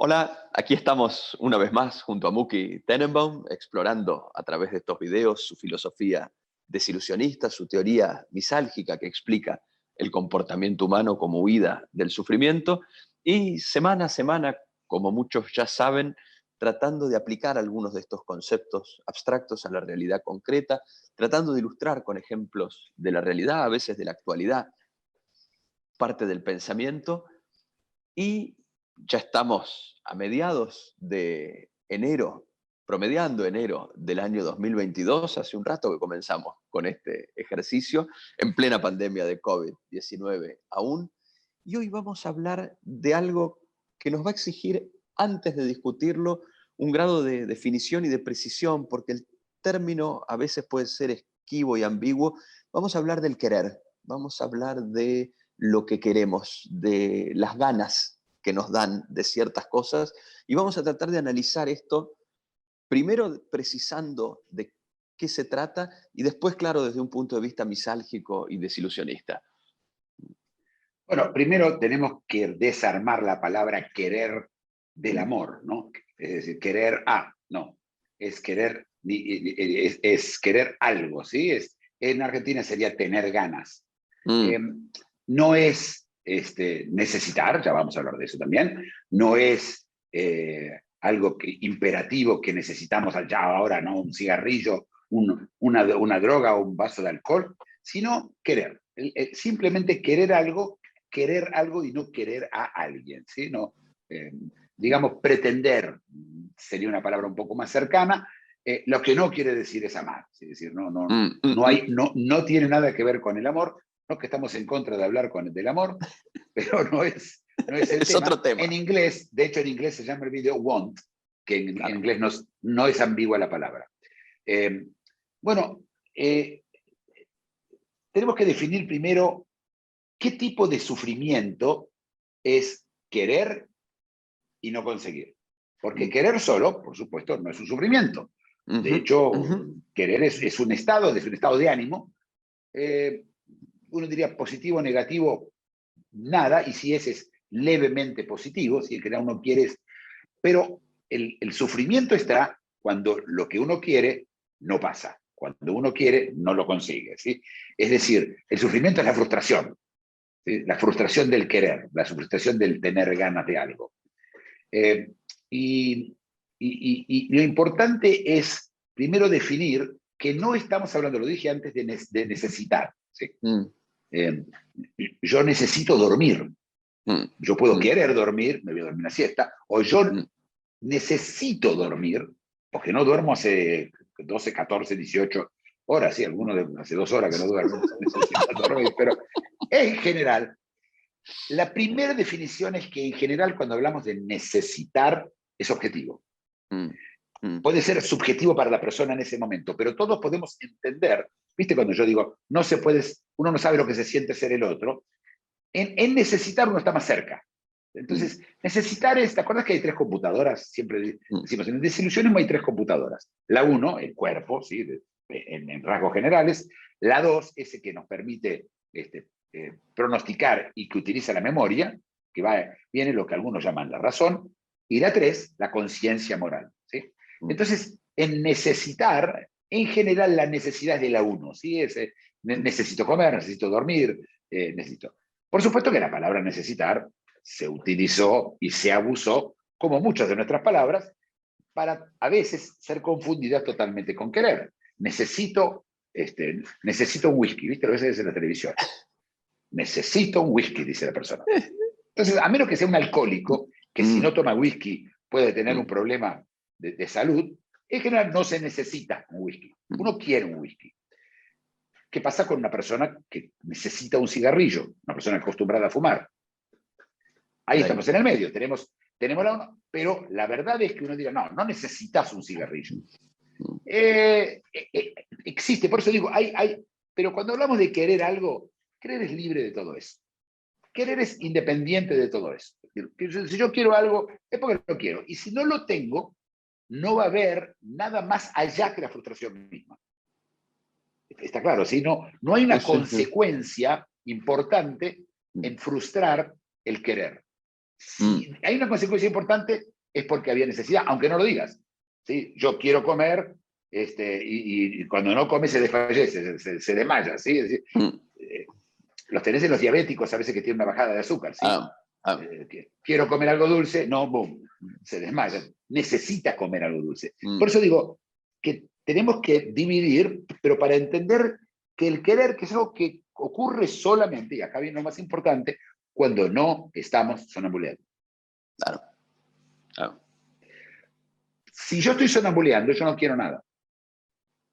Hola, aquí estamos una vez más junto a Mookie Tenenbaum, explorando a través de estos videos su filosofía desilusionista, su teoría misálgica que explica el comportamiento humano como huida del sufrimiento y semana a semana, como muchos ya saben, tratando de aplicar algunos de estos conceptos abstractos a la realidad concreta, tratando de ilustrar con ejemplos de la realidad, a veces de la actualidad, parte del pensamiento. Y ya estamos a mediados de enero, promediando enero del año 2022, hace un rato que comenzamos con este ejercicio, en plena pandemia de COVID-19 aún. Y hoy vamos a hablar de algo que nos va a exigir, antes de discutirlo, un grado de definición y de precisión, porque el término a veces puede ser esquivo y ambiguo. Vamos a hablar del querer, vamos a hablar de lo que queremos, de las ganas que nos dan de ciertas cosas, y vamos a tratar de analizar esto, primero precisando de qué se trata y después, claro, desde un punto de vista misálgico y desilusionista. Bueno, primero tenemos que desarmar la palabra querer del amor, ¿no? Es decir, querer no, es querer, es querer algo, ¿sí? En Argentina sería tener ganas. Eh, Mm, no es necesitar, ya vamos a hablar de eso también, no es algo imperativo que necesitamos ya ahora, ¿no? Un cigarrillo, una droga o un vaso de alcohol, sino querer. Simplemente querer algo y no querer a alguien, ¿sí? No, digamos, pretender sería una palabra un poco más cercana. Lo que no quiere decir es amar, ¿sí? Es decir, mm, mm, mm. no tiene nada que ver con el amor. No que estamos en contra de hablar del amor, pero no es el Es otro tema. En tema, inglés, de hecho en inglés se llama el video want, que en claro. inglés no es ambigua la palabra. Eh, bueno, tenemos que definir primero qué tipo de sufrimiento es querer y no conseguir. Porque Mm, querer solo, por supuesto, no es un sufrimiento. De ujú, hecho, ujú, querer es un estado de ánimo. Eh, Uno diría positivo o negativo, nada, y si ese es levemente positivo, si el que uno quiere es... Pero el sufrimiento está cuando lo que uno quiere no pasa, cuando uno quiere no lo consigue, ¿sí? Es decir, el sufrimiento es la frustración, ¿sí? La frustración del querer, la frustración del tener ganas de algo. Eh, y, y lo importante es primero definir que no estamos hablando, lo dije antes, de necesitar, ¿sí? mm, Eh, yo necesito dormir. mm, Yo puedo mm, querer dormir, me voy a dormir una siesta, o yo mm. necesito dormir, porque no duermo hace 12, 14, 18 horas, sí, algunos hace 2 horas que no duermen, necesitan dormir, pero en general, la primera definición es que en general cuando hablamos de necesitar es objetivo. Mm, mm, Puede ser subjetivo para la persona en ese momento, pero todos podemos entender, viste cuando yo digo, no se puede, uno no sabe lo que se siente ser el otro, en necesitar uno está más cerca. mm, Entonces, necesitar es, ¿te acuerdas que hay tres computadoras? Siempre mm, decimos, en el desilusionismo hay tres computadoras. La uno, el cuerpo, ¿sí? En rasgos generales. La dos, ese que nos permite pronosticar y que utiliza la memoria, viene lo que algunos llaman la razón. Y la tres, la conciencia moral, ¿sí? mm, Entonces, en necesitar, en general la necesidad es de la uno, ¿sí? Necesito comer, necesito dormir, necesito... Por supuesto que la palabra necesitar se utilizó y se abusó, como muchas de nuestras palabras, para a veces ser confundida totalmente con querer. Necesito un whisky, ¿viste? Lo ves en la televisión. Necesito un whisky, dice la persona. Entonces, a menos que sea un alcohólico, que si mm, no toma whisky puede tener un mm, problema de salud, en general no se necesita un whisky. mm. Uno quiere un whisky. ¿Qué pasa con una persona que necesita un cigarrillo? Una persona acostumbrada a fumar. Ahí Right. estamos en el medio, tenemos la uno, pero la verdad es que uno dirá, no necesitas un cigarrillo. Mm, Existe, por eso digo, pero cuando hablamos de querer algo, querer es libre de todo eso. Querer es independiente de todo eso. Si yo quiero algo, es porque lo quiero. Y si no lo tengo, no va a haber nada más allá que la frustración misma. Está claro, ¿sí? No hay sí, una sí, sí. consecuencia importante Mm, en frustrar el querer. Si hay una consecuencia importante, es porque había necesidad, aunque no lo digas. ¿Sí? Yo quiero comer, y cuando no come se desfallece, se desmaya. ¿Sí? Es decir, los tenés en los diabéticos a veces que tienen una bajada de azúcar. ¿Sí? Quiero comer algo dulce, no, boom, se desmaya. Necesita comer algo dulce. Por eso digo que tenemos que dividir, pero para entender que el querer, que es algo que ocurre solamente, y acá viene lo más importante, cuando no estamos sonambuleando. Claro. Claro. Si yo estoy sonambuleando, yo no quiero nada.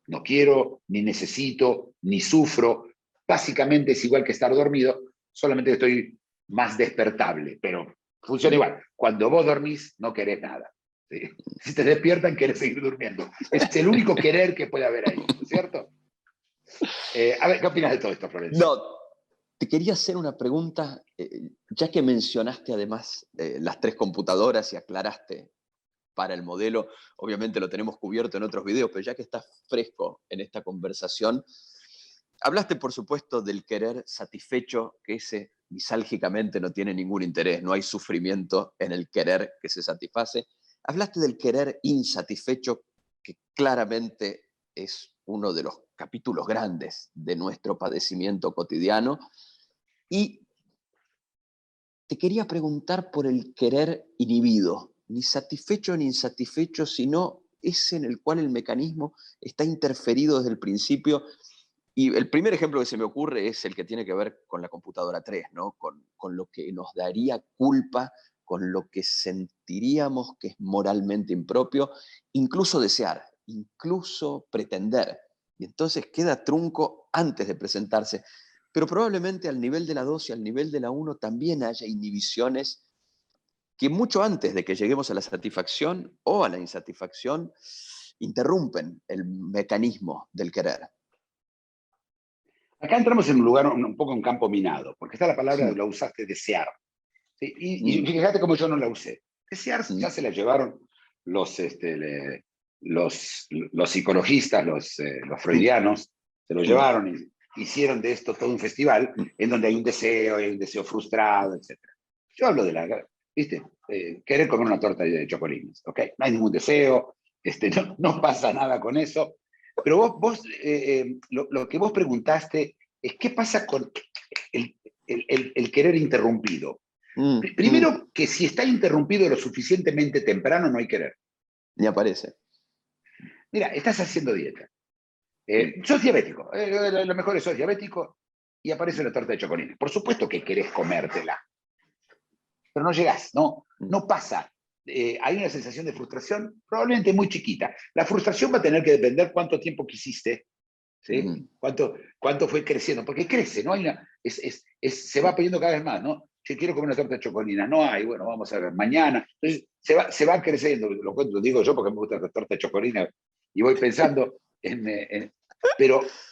No quiero, ni necesito, ni sufro. Básicamente es igual que estar dormido, solamente estoy más despertable, pero funciona igual. Cuando vos dormís, no querés nada. ¿Sí? Si te despiertan, querés seguir durmiendo. Es el único querer que puede haber ahí, ¿no es cierto? A ver, ¿qué opinas de todo esto, Florencia? No, te quería hacer una pregunta, ya que mencionaste además las 3 computadoras y aclaraste para el modelo, obviamente lo tenemos cubierto en otros videos, pero ya que estás fresco en esta conversación, hablaste por supuesto del querer satisfecho, que ese misálgicamente no tiene ningún interés, no hay sufrimiento en el querer que se satisface. Hablaste del querer insatisfecho, que claramente es uno de los capítulos grandes de nuestro padecimiento cotidiano. Y te quería preguntar por el querer inhibido, ni satisfecho ni insatisfecho, sino ese en el cual el mecanismo está interferido desde el principio. Y el primer ejemplo que se me ocurre es el que tiene que ver con la computadora 3, ¿no? Con lo que nos daría culpa, con lo que sentiríamos que es moralmente impropio, incluso desear, incluso pretender. Y entonces queda trunco antes de presentarse. Pero probablemente al nivel de la 2 y al nivel de la 1 también haya inhibiciones que mucho antes de que lleguemos a la satisfacción o a la insatisfacción interrumpen el mecanismo del querer. Acá entramos en un lugar un poco en campo minado, porque está la palabra, la usaste, desear. ¿Sí? Y fíjate cómo yo no la usé. Desear ya se la llevaron los psicologistas, los freudianos, se lo llevaron y hicieron de esto todo un festival en donde hay un deseo frustrado, etc. Yo hablo de la, ¿viste? Querer comer una torta de chocolines, ¿ok? No hay ningún deseo, no pasa nada con eso. Pero lo que vos preguntaste es qué pasa con el querer interrumpido. Primero, que si está interrumpido lo suficientemente temprano, no hay querer. Ni aparece. Mira, estás haciendo dieta. Sos diabético. Lo mejor es sos diabético y aparece la torta de chocolines. Por supuesto que querés comértela. Pero no llegás, no pasa. Hay una sensación de frustración probablemente muy chiquita. La frustración va a tener que depender cuánto tiempo quisiste, ¿sí? ¿Cuánto fue creciendo? Porque crece, ¿no? Se va pidiendo cada vez más, ¿no? Yo quiero comer una torta de chocolina, no hay, bueno, vamos a ver, mañana. Entonces, se va creciendo, lo digo yo porque me gusta la torta de chocolina y voy pensando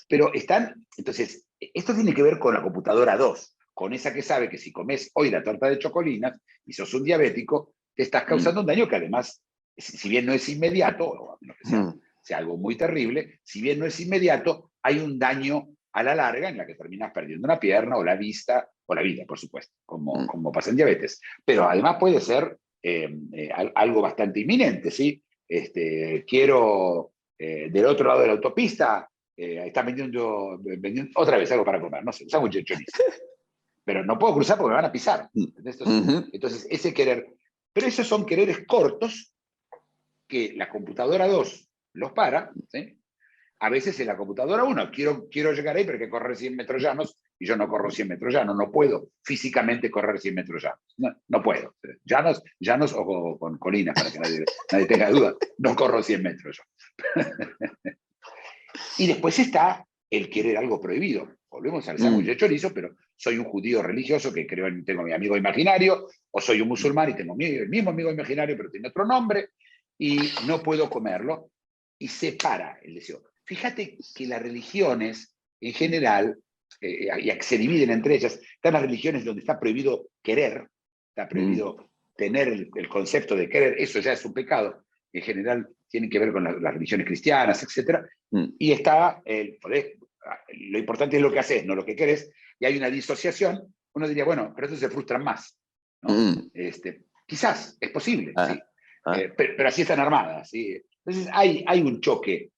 pero están, entonces, esto tiene que ver con la computadora 2, con esa que sabe que si comes hoy la torta de chocolinas y sos un diabético, te estás causando un daño que además, si bien no es inmediato, o a menos que sea algo muy terrible, si bien no es inmediato, hay un daño a la larga en la que terminas perdiendo una pierna o la vista, o la vida, por supuesto, como pasa en diabetes. Pero además puede ser algo bastante inminente, ¿sí? Quiero, del otro lado de la autopista, están vendiendo otra vez algo para comer, no sé, un sándwich de chorizo. Pero no puedo cruzar porque me van a pisar. Entonces, ese querer. Pero esos son quereres cortos que la computadora 2 los para, ¿sí? A veces en la computadora 1, quiero llegar ahí, pero hay que correr 100 metros llanos, y yo no corro 100 metros llanos, no puedo físicamente correr 100 metros llanos. No puedo. Llanos o con colinas, para que nadie tenga duda, no corro 100 metros yo. Y después está el querer algo prohibido. Volvemos al sándwich de chorizo, pero soy un judío religioso que tengo mi amigo imaginario, o soy un musulmán y tengo el mismo amigo imaginario, pero tiene otro nombre, y no puedo comerlo, y separa el deseo. Fíjate que las religiones, en general, y se dividen entre ellas, están las religiones donde está prohibido querer, está prohibido tener el concepto de querer, eso ya es un pecado, en general tienen que ver con las religiones cristianas, etc. Y está, lo importante es lo que haces, no lo que querés, y hay una disociación. Uno diría, bueno, pero entonces se frustran más. ¿no? Quizás, es posible, ¿sí? Pero así están armadas, ¿sí? Entonces hay un choque,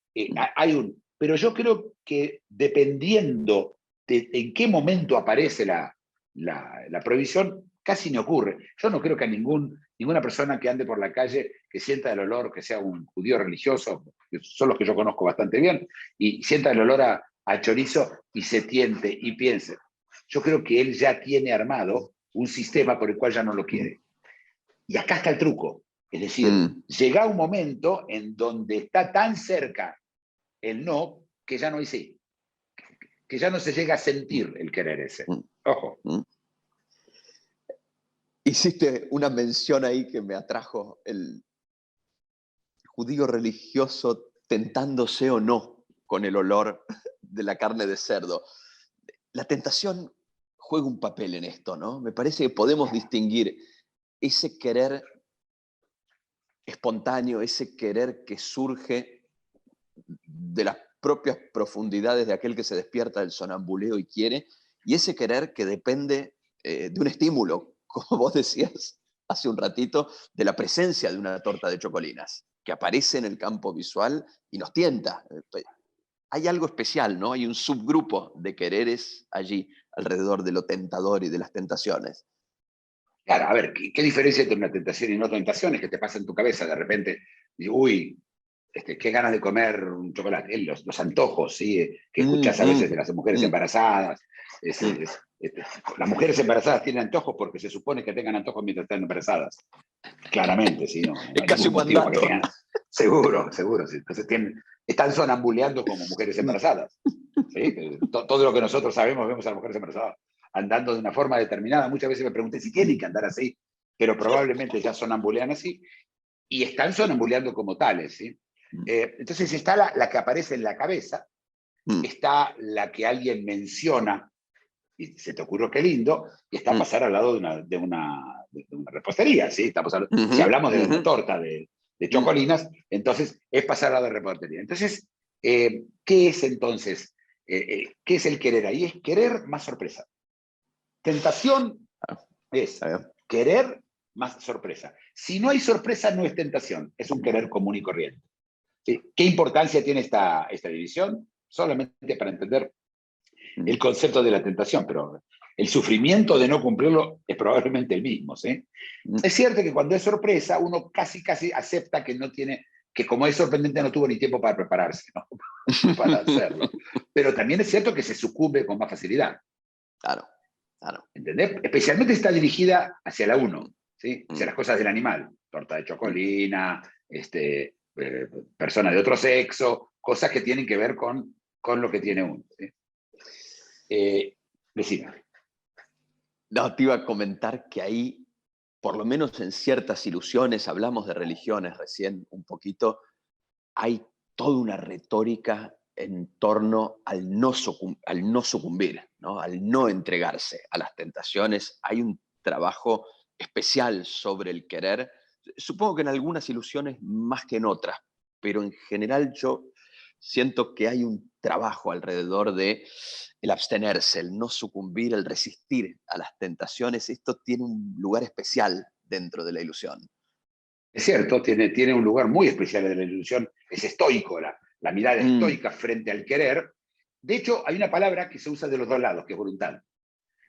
pero yo creo que dependiendo de en qué momento aparece la prohibición, casi no ocurre. Yo no creo que a ninguna persona que ande por la calle que sienta el olor, que sea un judío religioso, que son los que yo conozco bastante bien, y sienta el olor a chorizo y se tiente y piense. Yo creo que él ya tiene armado un sistema por el cual ya no lo quiere. Y acá está el truco. Es decir, llega un momento en donde está tan cerca el no que ya no hay sí. Que ya no se llega a sentir el querer ese. Ojo. Hiciste una mención ahí que me atrajo, el judío religioso tentándose o no con el olor de la carne de cerdo. La tentación juega un papel en esto, ¿no? Me parece que podemos distinguir ese querer espontáneo, ese querer que surge de las propias profundidades de aquel que se despierta del sonambuleo y quiere, y ese querer que depende de un estímulo, como vos decías hace un ratito, de la presencia de una torta de chocolinas, que aparece en el campo visual y nos tienta. Hay algo especial, ¿no? Hay un subgrupo de quereres allí, alrededor de lo tentador y de las tentaciones. Claro, a ver, ¿qué diferencia entre una tentación y no tentación? Es que te pasa en tu cabeza de repente, uy, qué ganas de comer un chocolate, los antojos, ¿sí? Que escuchás a veces de las mujeres embarazadas. Las mujeres embarazadas tienen antojos porque se supone que tengan antojos mientras están embarazadas. Claramente, ¿sí? No Es hay casi ningún un motivo para que mandato. tengan. Seguro, seguro. ¿Sí? Entonces están sonambuleando como mujeres embarazadas. ¿Sí? Todo lo que nosotros sabemos, vemos a las mujeres embarazadas andando de una forma determinada. Muchas veces me pregunté si tienen que andar así, pero probablemente ya sonambulean así y están sonambuleando como tales, ¿sí? Entonces está la que aparece en la cabeza, está la que alguien menciona y se te ocurrió qué lindo, y está pasar al lado de una repostería, ¿sí? Si hablamos de una torta de chocolinas, entonces es pasar al lado de repostería. Entonces, ¿qué es entonces? ¿Qué es el querer ahí? Es querer más sorpresa. Tentación es querer más sorpresa. Si no hay sorpresa, no es tentación, es un querer común y corriente. ¿Sí? ¿Qué importancia tiene esta división? Solamente para entender el concepto de la tentación, pero el sufrimiento de no cumplirlo es probablemente el mismo, ¿sí? Es cierto que cuando es sorpresa, uno casi acepta que no tiene, que como es sorprendente no tuvo ni tiempo para prepararse, ¿no? Para hacerlo. Pero también es cierto que se sucumbe con más facilidad. Claro, claro. ¿Entendés? Especialmente está dirigida hacia la uno, ¿sí? Hacia las cosas del animal. Torta de chocolina, persona de otro sexo, cosas que tienen que ver con lo que tiene uno, ¿sí? Decime. No, te iba a comentar que ahí, por lo menos en ciertas ilusiones, hablamos de religiones recién un poquito, hay toda una retórica en torno al no sucumbir, ¿no? Al no entregarse a las tentaciones. Hay un trabajo especial sobre el querer, supongo que en algunas ilusiones más que en otras, pero en general yo siento que hay un trabajo alrededor de el abstenerse, el no sucumbir, el resistir a las tentaciones. Esto tiene un lugar especial dentro de la ilusión. Es cierto, tiene un lugar muy especial de la ilusión, es estoico, la mirada estoica frente al querer. De hecho, hay una palabra que se usa de los dos lados, que es voluntad.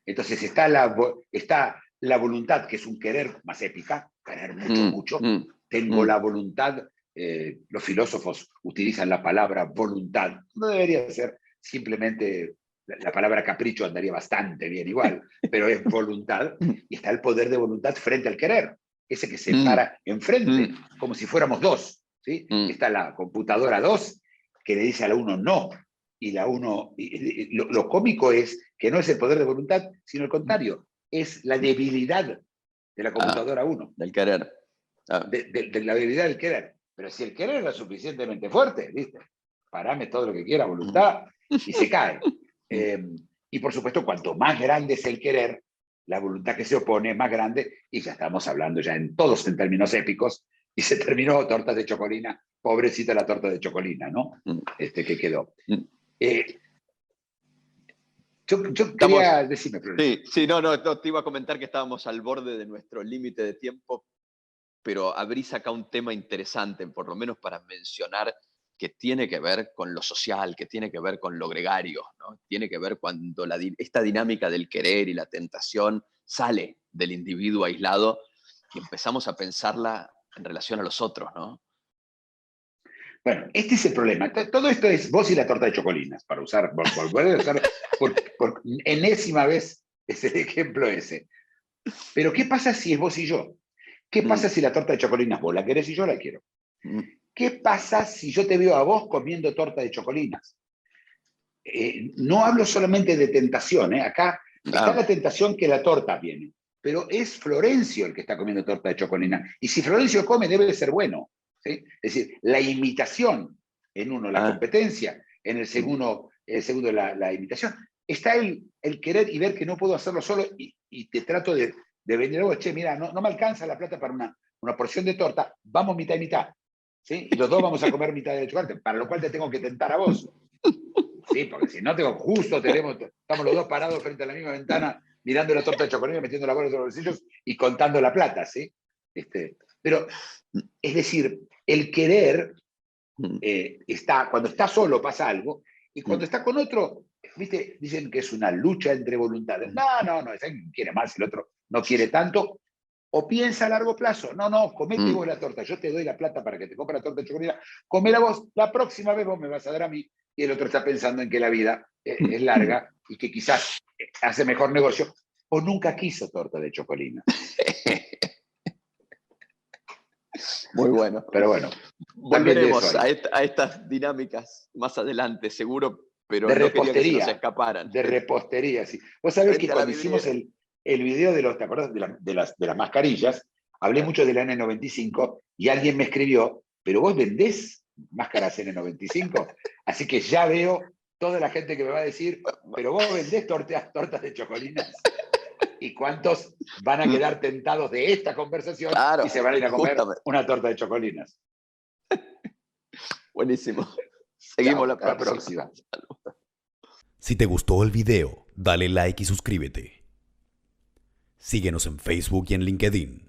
Entonces está la voluntad, que es un querer más épica, querer mucho. Tengo la voluntad, los filósofos utilizan la palabra voluntad. No debería ser simplemente la palabra capricho, andaría bastante bien igual, pero es voluntad, y está el poder de voluntad frente al querer, ese que se para enfrente, como si fuéramos dos, ¿sí? Está la computadora 2, que le dice a la 1 no, y la 1, lo cómico es que no es el poder de voluntad, sino el contrario, es la debilidad de la computadora 1. Del querer. De la debilidad del querer. Pero si el querer es lo suficientemente fuerte, ¿viste? Parame todo lo que quiera, voluntad, y se cae. Y por supuesto, cuanto más grande es el querer, la voluntad que se opone es más grande, y ya estamos hablando ya todos en términos épicos, y se terminó tortas de chocolina, pobrecita la torta de chocolina, ¿no? Que quedó. Yo quería decirme, sí, sí, no, te iba a comentar que estábamos al borde de nuestro límite de tiempo, pero abrís acá un tema interesante, por lo menos para mencionar, que tiene que ver con lo social, que tiene que ver con lo gregario, ¿no? Tiene que ver cuando esta dinámica del querer y la tentación sale del individuo aislado y empezamos a pensarla en relación a los otros, ¿no? Bueno, este es el problema. Todo esto es vos y la torta de chocolinas, para volver a usar por enésima vez es el ejemplo ese. Pero ¿qué pasa si es vos y yo? ¿Qué pasa si la torta de chocolinas vos la querés y yo la quiero? ¿Qué pasa si yo te veo a vos comiendo torta de chocolinas? No hablo solamente de tentación, acá está la tentación que la torta viene, pero es Florencio el que está comiendo torta de chocolina. Y si Florencio come, debe de ser bueno. ¿Sí? Es decir, la imitación en uno, la competencia, en el segundo la imitación. Está el querer y ver que no puedo hacerlo solo y te trato de venir a vos, che, mira, no me alcanza la plata para una porción de torta, vamos mitad y mitad. ¿Sí? Y los dos vamos a comer mitad de chocolate, para lo cual te tengo que tentar a vos. Sí, porque si no, estamos los dos parados frente a la misma ventana, mirando la torta de chocolate, metiendo la bola en los bolsillos y contando la plata, ¿sí? Pero, es decir, el querer cuando está solo pasa algo, y cuando está con otro, ¿viste? Dicen que es una lucha entre voluntades. No, es alguien quiere más, el otro no quiere tanto, o piensa a largo plazo. No, comete vos la torta, yo te doy la plata para que te compre la torta de chocolate, comela vos, la próxima vez vos me vas a dar a mí, y el otro está pensando en que la vida es larga y que quizás hace mejor negocio, o nunca quiso torta de chocolina. Muy bueno. Pero bueno, volveremos a estas dinámicas más adelante, seguro, pero de no quería que se nos repostería, escaparan. de repostería, sí. Vos sabés que cuando hicimos el video ¿te acordás? De las mascarillas, hablé mucho de la N95 y alguien me escribió, pero vos vendés máscaras N95, así que ya veo toda la gente que me va a decir, pero vos vendés tortas de chocolinas. ¿Y cuántos van a quedar tentados de esta conversación y se van a ir a comer una torta de chocolinas? Buenísimo. Seguimos la próxima. Si te gustó el video, dale like y suscríbete. Síguenos en Facebook y en LinkedIn.